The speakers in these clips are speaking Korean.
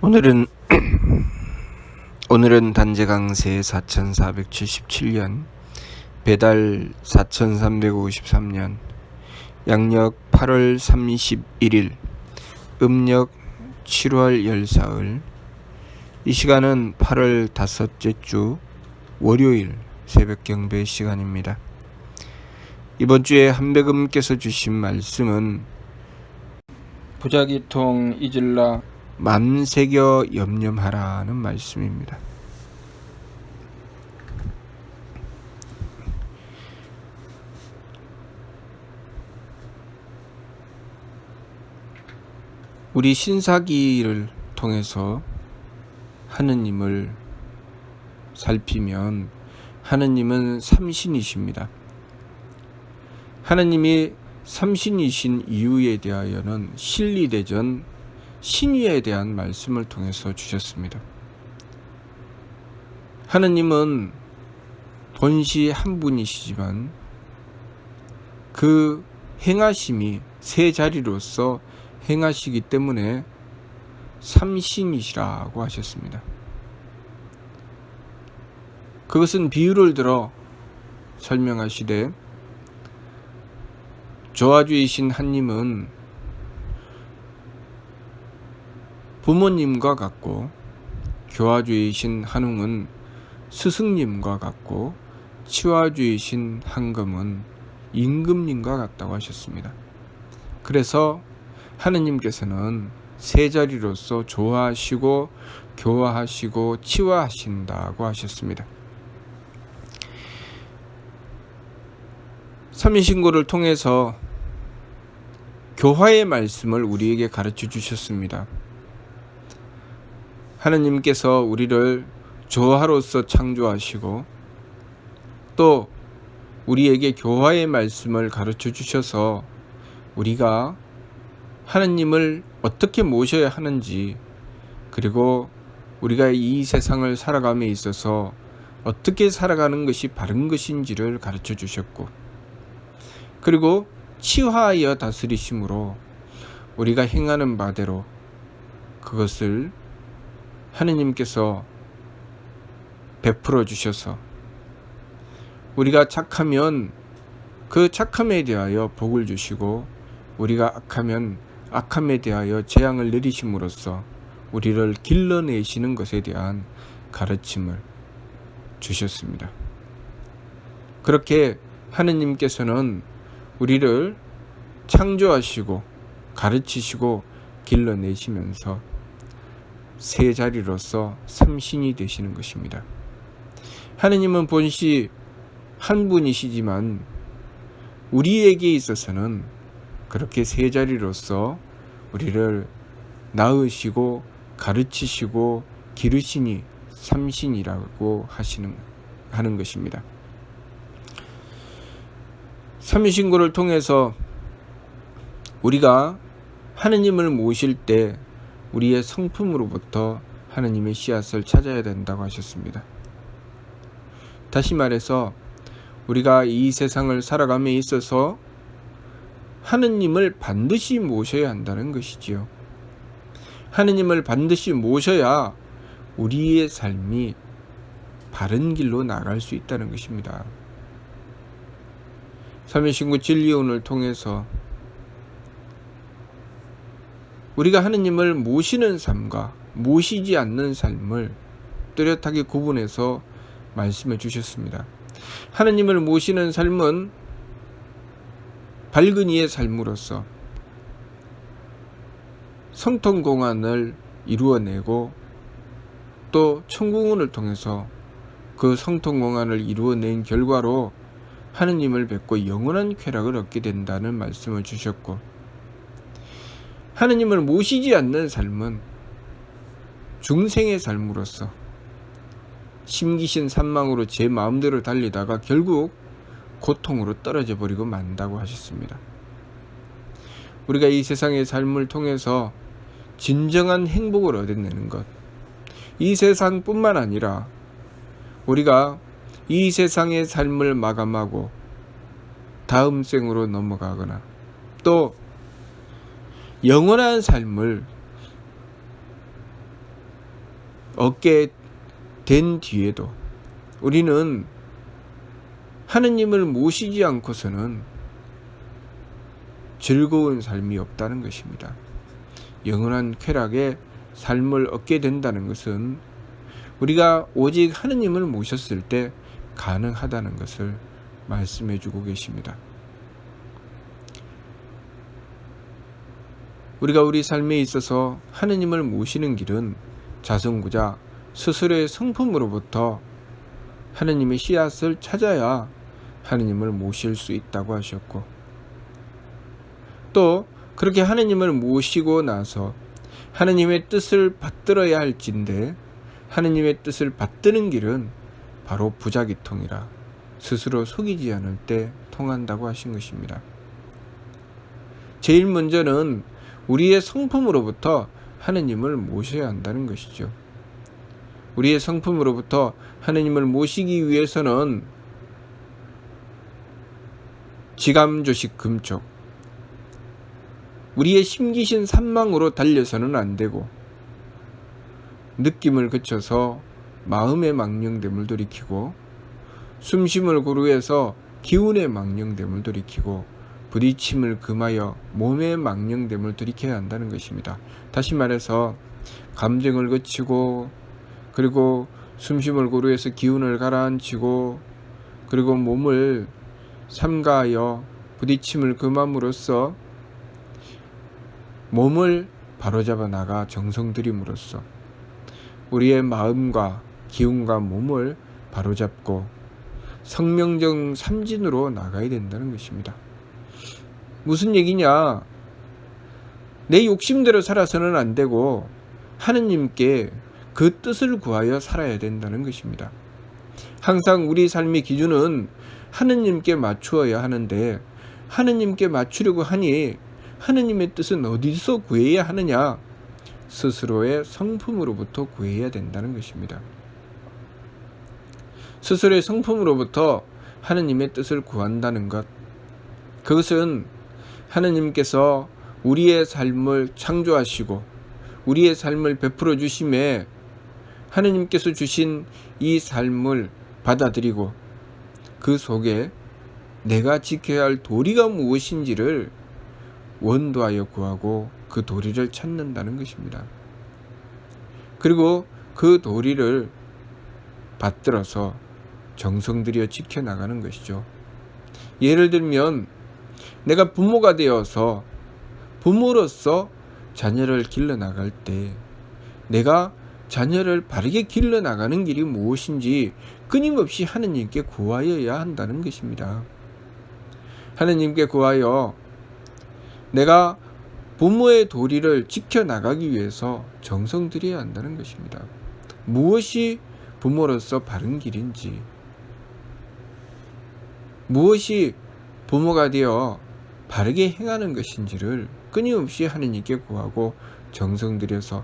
오늘은 오늘은 단재강세 4477년 배달 4353년 양력 8월 31일 음력 7월 열사흘. 이 시간은 8월 다섯째 주 월요일 새벽 경배 시간입니다. 이번 주에 한백음께서 주신 말씀은 부자기통 잊을라 맘새겨 염려하라는 말씀입니다. 우리 신사기를 통해서 하느님을 살피면 하느님은 삼신이십니다. 하느님이 삼신이신 이유에 대하여는 실리대전 신위에 대한 말씀을 통해서 주셨습니다. 하느님은 본시 한 분이시지만 그 행하심이 세 자리로서 행하시기 때문에 삼신이시라고 하셨습니다. 그것은 비유를 들어 설명하시되 조화주이신 하느님은 부모님과 같고 교화주이신 한웅은 스승님과 같고 치화주이신 한금은 임금님과 같다고 하셨습니다. 그래서 하느님께서는 세 자리로서 조화하시고 교화하시고 치화하신다고 하셨습니다. 삼위신고를 통해서 교화의 말씀을 우리에게 가르쳐 주셨습니다. 하느님께서 우리를 조화로서 창조하시고 또 우리에게 교화의 말씀을 가르쳐 주셔서 우리가 하느님을 어떻게 모셔야 하는지, 그리고 우리가 이 세상을 살아감에 있어서 어떻게 살아가는 것이 바른 것인지를 가르쳐 주셨고, 그리고 치화하여 다스리심으로 우리가 행하는 바대로 그것을 하느님께서 베풀어 주셔서 우리가 착하면 그 착함에 대하여 복을 주시고 우리가 악하면 악함에 대하여 재앙을 내리심으로써 우리를 길러내시는 것에 대한 가르침을 주셨습니다. 그렇게 하느님께서는 우리를 창조하시고 가르치시고 길러내시면서 세 자리로서 삼신이 되시는 것입니다. 하느님은 본시 한 분이시지만 우리에게 있어서는 그렇게 세 자리로서 우리를 낳으시고 가르치시고 기르시니 삼신이라고 하는 것입니다. 삼위신고를 통해서 우리가 하느님을 모실 때 우리의 성품으로부터 하느님의 씨앗을 찾아야 된다고 하셨습니다. 다시 말해서 우리가 이 세상을 살아감에 있어서 하느님을 반드시 모셔야 한다는 것이지요. 하느님을 반드시 모셔야 우리의 삶이 바른 길로 나갈 수 있다는 것입니다. 삼위신고 진리론을 통해서 우리가 하느님을 모시는 삶과 모시지 않는 삶을 뚜렷하게 구분해서 말씀해 주셨습니다. 하느님을 모시는 삶은 밝은 이의 삶으로서 성통공안을 이루어내고 또 천궁원을 통해서 그 성통공안을 이루어낸 결과로 하느님을 뵙고 영원한 쾌락을 얻게 된다는 말씀을 주셨고, 하느님을 모시지 않는 삶은 중생의 삶으로서 심기신 산망으로 제 마음대로 달리다가 결국 고통으로 떨어져 버리고 만다고 하셨습니다. 우리가 이 세상의 삶을 통해서 진정한 행복을 얻어내는 것, 이 세상뿐만 아니라 우리가 이 세상의 삶을 마감하고 다음 생으로 넘어가거나 또 영원한 삶을 얻게 된 뒤에도 우리는 하느님을 모시지 않고서는 즐거운 삶이 없다는 것입니다. 영원한 쾌락의 삶을 얻게 된다는 것은 우리가 오직 하느님을 모셨을 때 가능하다는 것을 말씀해 주고 계십니다. 우리가 우리 삶에 있어서 하느님을 모시는 길은 자성구자 스스로의 성품으로부터 하느님의 씨앗을 찾아야 하느님을 모실 수 있다고 하셨고, 또 그렇게 하느님을 모시고 나서 하느님의 뜻을 받들어야 할진데 하느님의 뜻을 받드는 길은 바로 부자기통이라 스스로 속이지 않을 때 통한다고 하신 것입니다. 제일 먼저는 우리의 성품으로부터 하느님을 모셔야 한다는 것이죠. 우리의 성품으로부터 하느님을 모시기 위해서는 지감조식 금쪽, 우리의 심기신 산망으로 달려서는 안 되고 느낌을 그쳐서 마음의 망령됨을 돌이키고 숨쉼을 고루해서 기운의 망령됨을 돌이키고 부딪힘을 금하여 몸의 망령됨을 돌이켜야 한다는 것입니다. 다시 말해서 감정을 그치고 그리고 숨쉼을 고루해서 기운을 가라앉히고 그리고 몸을 삼가하여 부딪힘을 금함으로써 몸을 바로잡아 나가 정성 들임으로써 우리의 마음과 기운과 몸을 바로잡고 성명정 삼진으로 나가야 된다는 것입니다. 무슨 얘기냐? 내 욕심대로 살아서는 안 되고 하느님께 그 뜻을 구하여 살아야 된다는 것입니다. 항상 우리 삶의 기준은 하느님께 맞추어야 하는데 하느님께 맞추려고 하니 하느님의 뜻은 어디서 구해야 하느냐? 스스로의 성품으로부터 구해야 된다는 것입니다. 스스로의 성품으로부터 하느님의 뜻을 구한다는 것, 그것은 하느님께서 우리의 삶을 창조하시고 우리의 삶을 베풀어 주심에 하느님께서 주신 이 삶을 받아들이고 그 속에 내가 지켜야 할 도리가 무엇인지를 원도하여 구하고 그 도리를 찾는다는 것입니다. 그리고 그 도리를 받들어서 정성 들여 지켜나가는 것이죠. 예를 들면 내가 부모가 되어서 부모로서 자녀를 길러나갈 때 내가 자녀를 바르게 길러나가는 길이 무엇인지 끊임없이 하느님께 구하여야 한다는 것입니다. 하느님께 구하여 내가 부모의 도리를 지켜나가기 위해서 정성 들여야 한다는 것입니다. 무엇이 부모로서 바른 길인지, 무엇이 부모가 되어 바르게 행하는 것인지를 끊임없이 하느님께 구하고 정성 들여서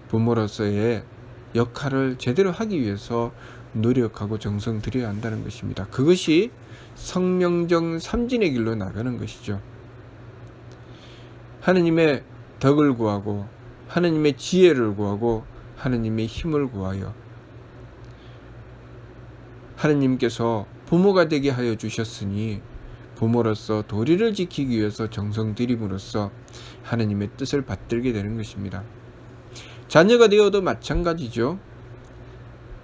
부모로서의 역할을 제대로 하기 위해서 노력하고 정성 들여야 한다는 것입니다. 그것이 성명정 삼진의 길로 나가는 것이죠. 하느님의 덕을 구하고 하느님의 지혜를 구하고 하느님의 힘을 구하여 하느님께서 부모가 되게 하여 주셨으니 부모로서 도리를 지키기 위해서 정성 들임으로써 하느님의 뜻을 받들게 되는 것입니다. 자녀가 되어도 마찬가지죠.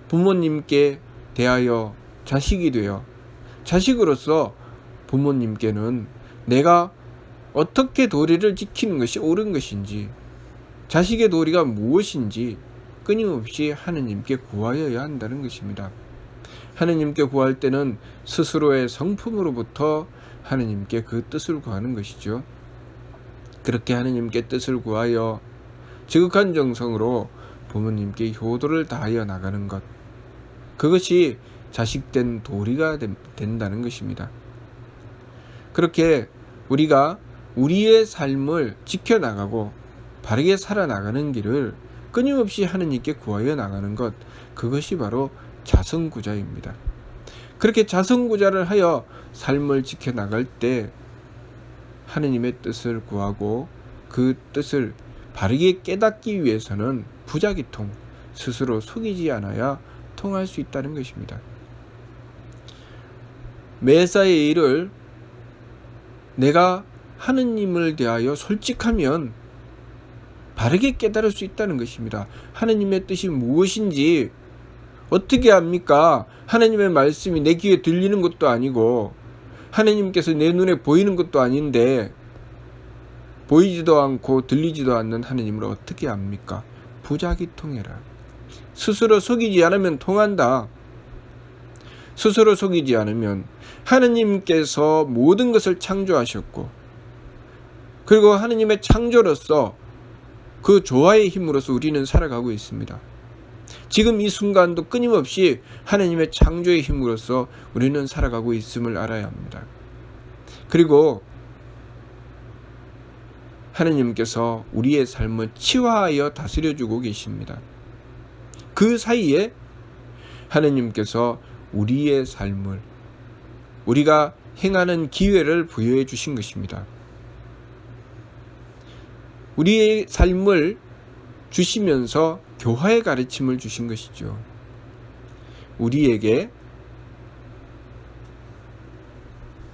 부모님께 대하여 자식이 되어 자식으로서 부모님께는 내가 어떻게 도리를 지키는 것이 옳은 것인지, 자식의 도리가 무엇인지 끊임없이 하느님께 구하여야 한다는 것입니다. 하느님께 구할 때는 스스로의 성품으로부터 하느님께 그 뜻을 구하는 것이죠. 그렇게 하느님께 뜻을 구하여 지극한 정성으로 부모님께 효도를 다하여 나가는 것, 그것이 자식된 도리가 된다는 것입니다. 그렇게 우리가 우리의 삶을 지켜나가고 바르게 살아나가는 길을 끊임없이 하느님께 구하여 나가는 것, 그것이 바로 자성구자입니다. 그렇게 자성구자를 하여 삶을 지켜나갈 때 하느님의 뜻을 구하고 그 뜻을 바르게 깨닫기 위해서는 부자기통, 스스로 속이지 않아야 통할 수 있다는 것입니다. 매사의 일을 내가 하느님을 대하여 솔직하면 바르게 깨달을 수 있다는 것입니다. 하느님의 뜻이 무엇인지 어떻게 합니까? 하느님의 말씀이 내 귀에 들리는 것도 아니고 하느님께서 내 눈에 보이는 것도 아닌데 보이지도 않고 들리지도 않는 하느님을 어떻게 압니까? 부작이 통해라. 스스로 속이지 않으면 통한다. 스스로 속이지 않으면 하느님께서 모든 것을 창조하셨고 그리고 하느님의 창조로서 그 조화의 힘으로서 우리는 살아가고 있습니다. 지금 이 순간도 끊임없이 하느님의 창조의 힘으로써 우리는 살아가고 있음을 알아야 합니다. 그리고 하느님께서 우리의 삶을 치화하여 다스려주고 계십니다. 그 사이에 하느님께서 우리의 삶을 우리가 행하는 기회를 부여해 주신 것입니다. 우리의 삶을 주시면서 교화의 가르침을 주신 것이죠. 우리에게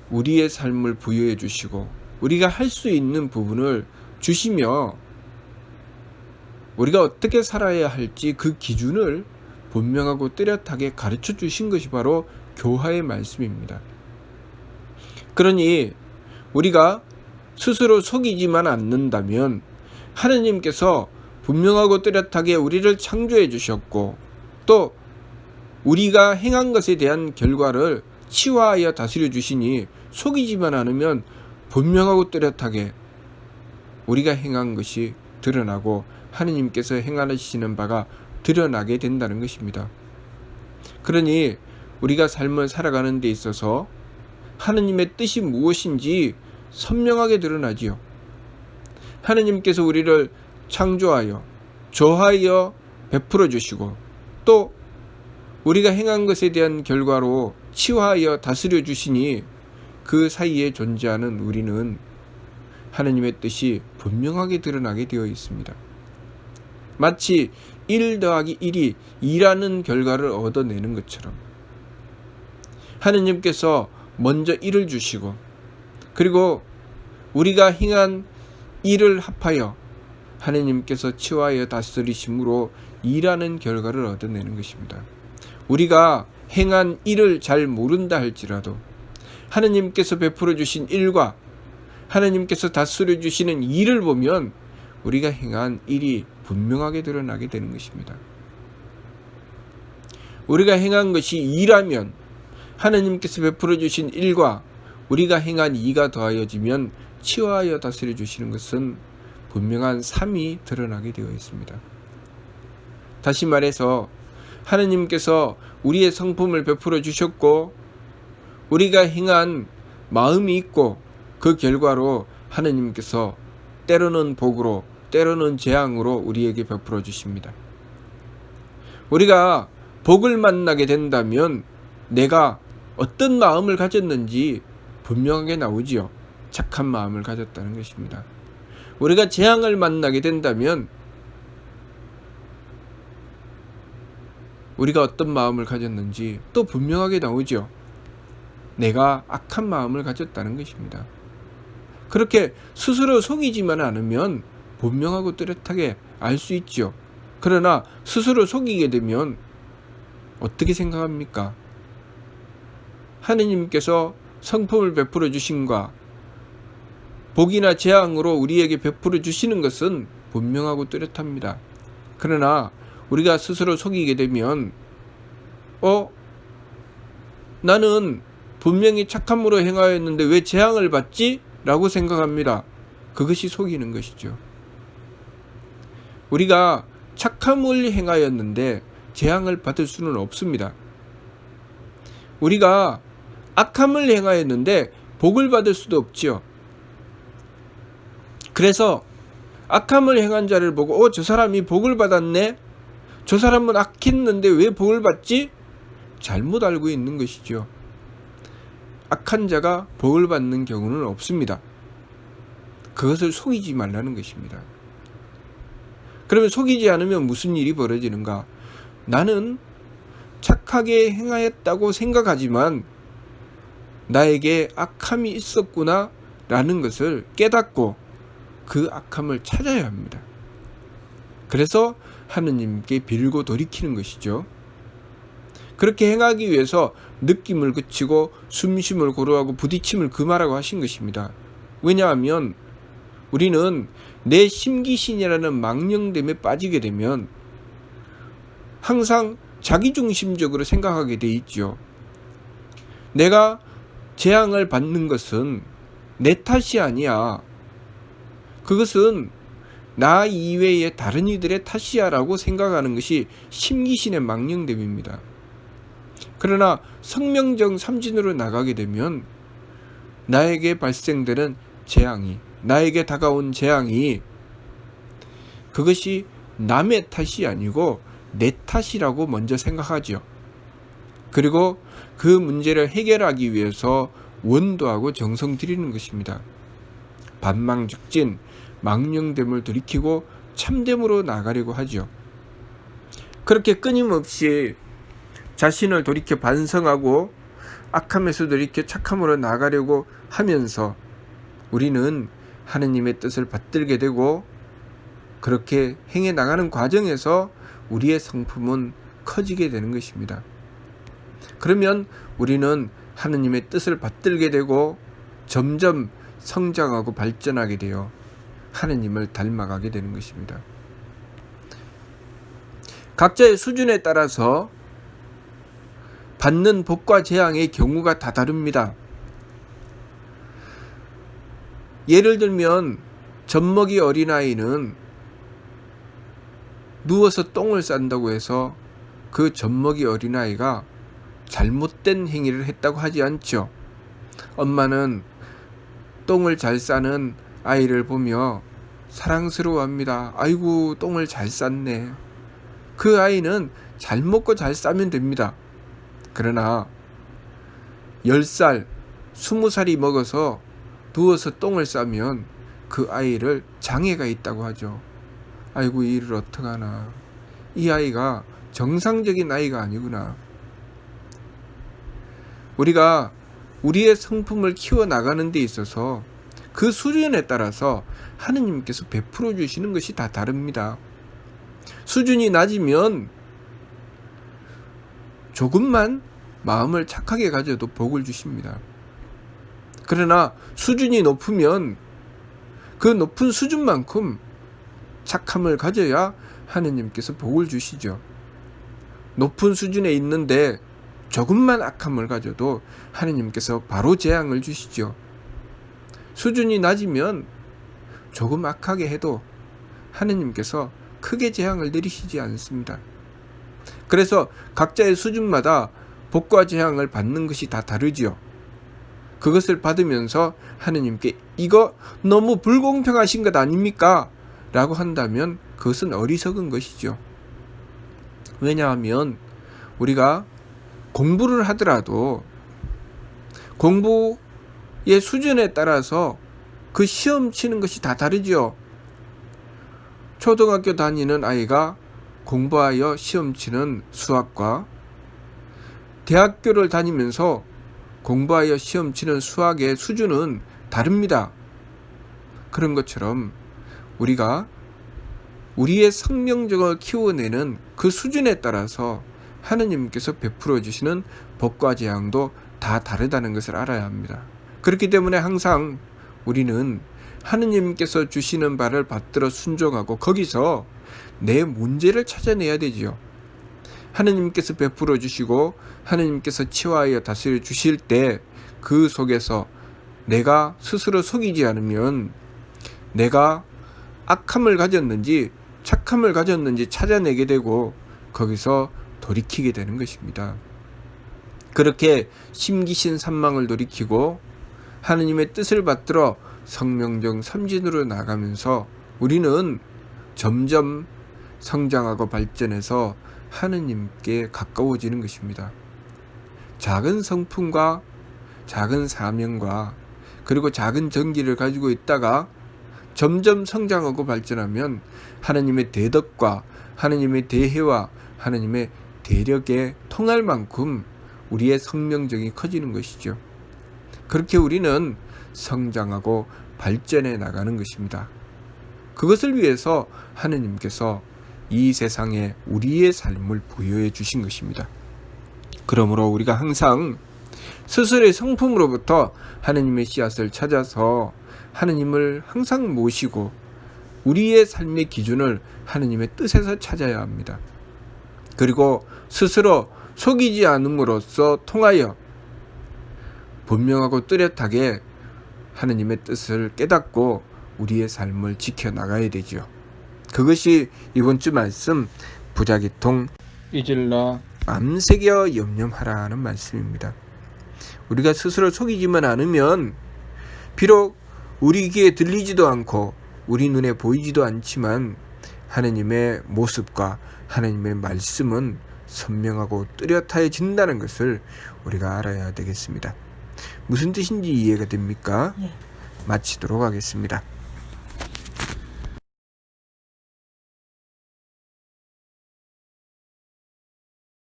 우리의 삶을 부여해 주시고 우리가 할 수 있는 부분을 주시며 우리가 어떻게 살아야 할지 그 기준을 분명하고 뚜렷하게 가르쳐 주신 것이 바로 교화의 말씀입니다. 그러니 우리가 스스로 속이지만 않는다면 하느님께서 분명하고 뚜렷하게 우리를 창조해 주셨고 또 우리가 행한 것에 대한 결과를 치화하여 다스려 주시니 속이지만 않으면 분명하고 뚜렷하게 우리가 행한 것이 드러나고 하느님께서 행하시는 바가 드러나게 된다는 것입니다. 그러니 우리가 삶을 살아가는 데 있어서 하느님의 뜻이 무엇인지 선명하게 드러나지요. 하느님께서 우리를 창조하여 조하여 베풀어 주시고 또 우리가 행한 것에 대한 결과로 치화하여 다스려 주시니 그 사이에 존재하는 우리는 하느님의 뜻이 분명하게 드러나게 되어 있습니다. 마치 1 더하기 1이 2라는 결과를 얻어내는 것처럼 하느님께서 먼저 1을 주시고 그리고 우리가 행한 1을 합하여 하느님께서 치화하여 다스리심으로 2라는 결과를 얻어내는 것입니다. 우리가 행한 1을 잘 모른다 할지라도 하느님께서 베풀어 주신 1과 하느님께서 다스려 주시는 2를 보면 우리가 행한 1이 분명하게 드러나게 되는 것입니다. 우리가 행한 것이 2라면 하느님께서 베풀어 주신 1과 우리가 행한 2가 더하여지면 치화하여 다스려 주시는 것은 분명한 3이 드러나게 되어 있습니다. 다시 말해서 하느님께서 우리의 성품을 베풀어 주셨고 우리가 행한 마음이 있고 그 결과로 하느님께서 때로는 복으로 때로는 재앙으로 우리에게 베풀어 주십니다. 우리가 복을 만나게 된다면 내가 어떤 마음을 가졌는지 분명하게 나오지요. 착한 마음을 가졌다는 것입니다. 우리가 재앙을 만나게 된다면 우리가 어떤 마음을 가졌는지 또 분명하게 나오죠. 내가 악한 마음을 가졌다는 것입니다. 그렇게 스스로 속이지만 않으면 분명하고 뚜렷하게 알 수 있죠. 그러나 스스로 속이게 되면 어떻게 생각합니까? 하느님께서 성품을 베풀어 주신과 복이나 재앙으로 우리에게 베풀어 주시는 것은 분명하고 뚜렷합니다. 그러나 우리가 스스로 속이게 되면 나는 분명히 착함으로 행하였는데 왜 재앙을 받지? 라고 생각합니다. 그것이 속이는 것이죠. 우리가 착함을 행하였는데 재앙을 받을 수는 없습니다. 우리가 악함을 행하였는데 복을 받을 수도 없지요. 그래서 악함을 행한 자를 보고 저 사람이 복을 받았네? 저 사람은 악했는데 왜 복을 받지? 잘못 알고 있는 것이죠. 악한 자가 복을 받는 경우는 없습니다. 그것을 속이지 말라는 것입니다. 그러면 속이지 않으면 무슨 일이 벌어지는가? 나는 착하게 행하였다고 생각하지만 나에게 악함이 있었구나 라는 것을 깨닫고 그 악함을 찾아야 합니다. 그래서 하느님께 빌고 돌이키는 것이죠. 그렇게 행하기 위해서 느낌을 그치고 숨쉼을 고루하고 부딪힘을 금하라고 하신 것입니다. 왜냐하면 우리는 내 심기신이라는 망령됨에 빠지게 되면 항상 자기중심적으로 생각하게 돼 있죠. 내가 재앙을 받는 것은 내 탓이 아니야. 그것은 나 이외의 다른 이들의 탓이야 라고 생각하는 것이 심기신의 망령됨입니다. 그러나 성명정 삼진으로 나가게 되면 나에게 발생되는 재앙이, 나에게 다가온 재앙이 그것이 남의 탓이 아니고 내 탓이라고 먼저 생각하죠. 그리고 그 문제를 해결하기 위해서 원도하고 정성 들이는 것입니다. 반망즉진, 망령됨을 돌이키고 참됨으로 나가려고 하죠. 그렇게 끊임없이 자신을 돌이켜 반성하고 악함에서 돌이켜 착함으로 나가려고 하면서 우리는 하느님의 뜻을 받들게 되고 그렇게 행해 나가는 과정에서 우리의 성품은 커지게 되는 것입니다. 그러면 우리는 하느님의 뜻을 받들게 되고 점점 성장하고 발전하게 되어 하느님을 닮아가게 되는 것입니다. 각자의 수준에 따라서 받는 복과 재앙의 경우가 다 다릅니다. 예를 들면 젖먹이 어린아이는 누워서 똥을 싼다고 해서 그 젖먹이 어린아이가 잘못된 행위를 했다고 하지 않죠. 엄마는 똥을 잘 싸는 아이를 보며 사랑스러워합니다. 아이고, 똥을 잘 쌌네. 그 아이는 잘 먹고 잘 싸면 됩니다. 그러나 10살, 20살이 먹어서 누워서 똥을 싸면 그 아이를 장애가 있다고 하죠. 아이고, 이 일을 어떡하나. 이 아이가 정상적인 아이가 아니구나. 우리가 우리의 성품을 키워나가는 데 있어서 그 수준에 따라서 하느님께서 베풀어 주시는 것이 다 다릅니다. 수준이 낮으면 조금만 마음을 착하게 가져도 복을 주십니다. 그러나 수준이 높으면 그 높은 수준만큼 착함을 가져야 하느님께서 복을 주시죠. 높은 수준에 있는데 조금만 악함을 가져도 하느님께서 바로 재앙을 주시죠. 수준이 낮으면 조금 악하게 해도 하느님께서 크게 재앙을 내리시지 않습니다. 그래서 각자의 수준마다 복과 재앙을 받는 것이 다 다르지요. 그것을 받으면서 하느님께 이거 너무 불공평하신 것 아닙니까? 라고 한다면 그것은 어리석은 것이죠. 왜냐하면 우리가 공부를 하더라도 공부의 수준에 따라서 그 시험 치는 것이 다 다르죠. 초등학교 다니는 아이가 공부하여 시험 치는 수학과 대학교를 다니면서 공부하여 시험 치는 수학의 수준은 다릅니다. 그런 것처럼 우리가 우리의 성명적을 키워내는 그 수준에 따라서 하느님께서 베풀어 주시는 복과 재앙도 다 다르다는 것을 알아야 합니다. 그렇기 때문에 항상 우리는 하느님께서 주시는 바를 받들어 순종하고 거기서 내 문제를 찾아내야 되지요. 하느님께서 베풀어 주시고 하느님께서 치유하여 다스려 주실 때 그 속에서 내가 스스로 속이지 않으면 내가 악함을 가졌는지 착함을 가졌는지 찾아내게 되고 거기서 돌이키게 되는 것입니다. 그렇게 심기신 산망을 돌이키고 하느님의 뜻을 받들어 성명정 삼진으로 나가면서 우리는 점점 성장하고 발전해서 하느님께 가까워지는 것입니다. 작은 성품과 작은 사명과 그리고 작은 정기를 가지고 있다가 점점 성장하고 발전하면 하나님의 대덕과 하나님의 대혜와 하나님의 대력에 통할 만큼 우리의 성명적이 커지는 것이죠. 그렇게 우리는 성장하고 발전해 나가는 것입니다. 그것을 위해서 하느님께서 이 세상에 우리의 삶을 부여해 주신 것입니다. 그러므로 우리가 항상 스스로의 성품으로부터 하느님의 씨앗을 찾아서 하느님을 항상 모시고 우리의 삶의 기준을 하느님의 뜻에서 찾아야 합니다. 그리고 스스로 속이지 않음으로써 통하여 분명하고 뚜렷하게 하느님의 뜻을 깨닫고 우리의 삶을 지켜나가야 되죠. 그것이 이번 주 말씀 부자기통 잊을라 암새겨 염려하라는 말씀입니다. 우리가 스스로 속이지만 않으면 비록 우리 귀에 들리지도 않고 우리 눈에 보이지도 않지만 하느님의 모습과 하느님의 말씀은 선명하고 뚜렷해진다는 것을 우리가 알아야 되겠습니다. 무슨 뜻인지 이해가 됩니까? 마치도록 하겠습니다.